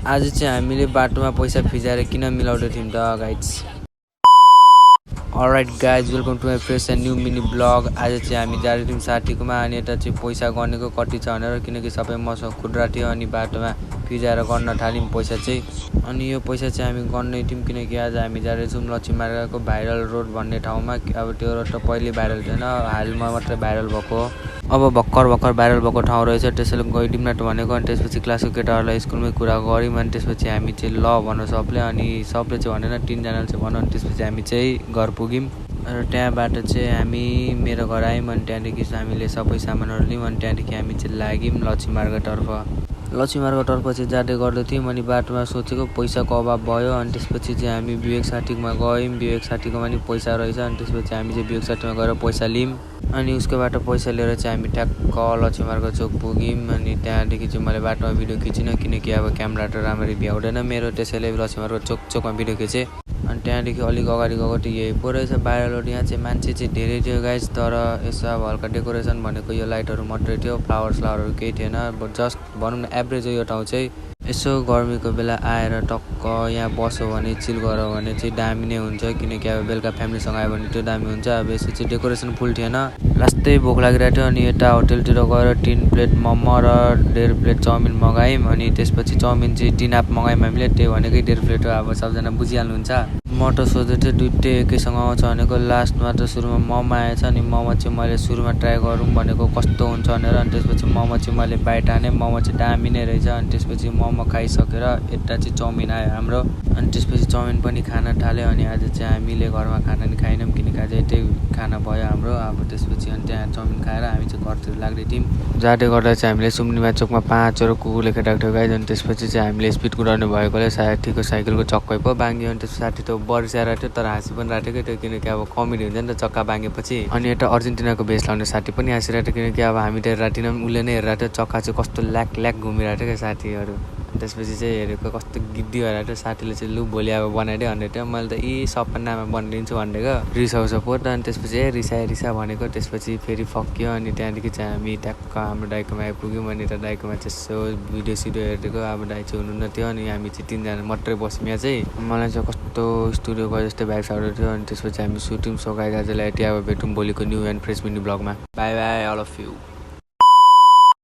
आज चाहिँ हामीले बाटोमा पैसा फिजाएर किन मिलाउँदै थियौँ त guys. Alright guys, welcome to my fresh and new mini blog. आज चाहिँ हामी जाँदै थियौँ साथीकोमा अनि यता चाहिँ पैसा गर्नेको कति छ भनेर, किनकि सबै मसँग खुद्रा थियो अनि बाटोमा फिजाएर गर्न थाल्यौँ पैसा चाहिँ। अनि यो पैसा चाहिँ हामी गर्नै थियौँ किनकि आज हामी जाँदैछौँ लक्ष्मी मार्गको भाइरल रोड भन्ने ठाउँमा। अब त्यो रोड त पहिले भाइरल थिएन, हालमा मात्रै भाइरल भएको हो। अब भर्खर भाइरल भएको ठाउँ रहेछ, त्यसैले गइदिउँ न त भनेको। अनि त्यसपछि क्लासको केटाहरूलाई स्कुलमै कुरा गऱ्यौँ अनि त्यसपछि हामी चाहिँ ल भन्नु सबले, अनि सबले चाहिँ भनेन, 3 जनाले चाहिँ भन्यो। अनि त्यसपछि हामी चाहिँ घर पुग्यौँ र त्यहाँबाट चाहिँ हामी मेरो घर आयौँ। अनि त्यहाँदेखि हामीले सबै सामानहरू लियौँ अनि त्यहाँदेखि हामी चाहिँ लाग्यौँ लक्ष्मी मार्गतर्फ चाहिँ जाँदै गर्दै थियौँ। अनि बाटोमा सोचेको पैसाको अभाव भयो। अनि त्यसपछि चाहिँ हामी विवेक साथीकोमा गयौँ, विवेक साथीकोमा नि पैसा रहेछ। अनि त्यसपछि हामी चाहिँ विवेक साथीमा गएर पैसा लियौँ अनि उसकोबाट पैसा लिएर चाहिँ हामी ठ्याक्क लक्ष्मी मार्ग चोक पुग्यौँ। अनि त्यहाँदेखि चाहिँ मैले बाटोमा भिडियो खिचिनँ किनकि अब क्यामेरा त राम्ररी भ्याउँदैन मेरो, त्यसैले लक्ष्मी मार्ग चोकमा भिडियो खिचेँ। अनि त्यहाँदेखि अलिक अगाडि गएको थियो, यही पो रहेछ भाइरल रोड। यहाँ चाहिँ मान्छे चाहिँ धेरै थियो गाइज, तर यसो अब हल्का डेकोरेसन भनेको यो लाइटहरू मात्रै थियो, फ्लावरहरू केही थिएन। जस्ट भनौँ न एभरेज हो यो ठाउँ चाहिँ। यसो गर्मीको बेला आएर टक्क यहाँ बस्यो भने, चिल गऱ्यो भने चाहिँ दामी नै हुन्छ, किनकि अब बेलुका फ्यामिलीसँग आयो भने त्यो दामी हुन्छ। अब यसो चाहिँ डेकोरेसन फुल थिएन, लास्टै भोक लागिरहेको थियो। अनि यता होटेलतिर गएर 3 प्लेट मोमो र 1.5 प्लेट चाउमिन मगायौँ। अनि त्यसपछि चाउमिन चाहिँ 3 हाफ मगायौँ हामीले, त्यही भनेकै 1.5 प्लेट हो। अब सबजना बुझिहाल्नुहुन्छ। म त सोध्दै थिएँ दुइटै एकैसँग आउँछ भनेको, लास्टमा त सुरुमा मोमो आएछ। अनि मोमो चाहिँ मैले सुरुमा ट्राई गरौँ भनेको कस्तो हुन्छ भनेर। अनि त्यसपछि मोमो चाहिँ मैले बाइट हानेँ, मोमो चाहिँ दामी नै रहेछ। अनि त्यसपछि मोमो खाइसकेर यता चाहिँ चाउमिन आयो हाम्रो। अनि त्यसपछि चाउमिन पनि खान थाल्यो। अनि आज चाहिँ हामीले घरमा खाना नि खाएनौँ किनकि आज यतै खाना भयो हाम्रो। अब त्यसपछि अनि त्यहाँ चाउमिन खाएर हामी चाहिँ घरतिर लाग्दै थियौँ। जाँदै गर्दा चाहिँ हामीले सुम्निमा चोकमा 5 कुकुरले खेदाएको थियो गाइज। अनि त्यसपछि चाहिँ हामीले स्पिड कुदाउने भएकोले साथीको साइकलको चक्कै पो भाङ्ग्यो। अनि त्यसपछि साथी त बर्सिएर थियो तर हाँसी पनि राखेको थियो किनकि अब कमेडी हुन्छ नि त चक्का भाँगेपछि। अनि यता अर्जेन्टिनाको भेष लाउने साथी पनि हाँसिरहेको थियो किनकि अब हामी त हेरेको थिएनौँ, उसले नै हेरिरहेको थियो चक्का चाहिँ कस्तो ल्याक घुमिरहेको थियो क्या साथीहरू। त्यसपछि चाहिँ हेरेको कस्तो गिद्दी भइरहेको थियो। साथीले चाहिँ लु भोलि अब बनाइदियो भन्दै थियो। मैले त सपनामा बनाइदिन्छु भनेको, रिसाउँछ पो त। अनि त्यसपछि रिसा भनेको, त्यसपछि फेरि फक्यो। अनि त्यहाँदेखि चाहिँ हामी ट्याक्क हाम्रो दाइकोमा आइपुग्यौँ। अनि त दाइकोमा चाहिँ यसो भिडियो हेरेको, अब दाइ चाहिँ हुनुहुन्न थियो। अनि हामी चाहिँ 3 जना मात्रै बस्यौँ यहाँ चाहिँ। मलाई चाहिँ कस्तो स्टुडियो गयो जस्तै भाइब्स आउँदै थियो। अनि त्यसपछि हामी सुट्यौँ। सो गाइज आजलाई यति, अब भेटौँ भोलिको न्यू एन्ड फ्रेस मिनी ब्लगमा। Bye bye all of you.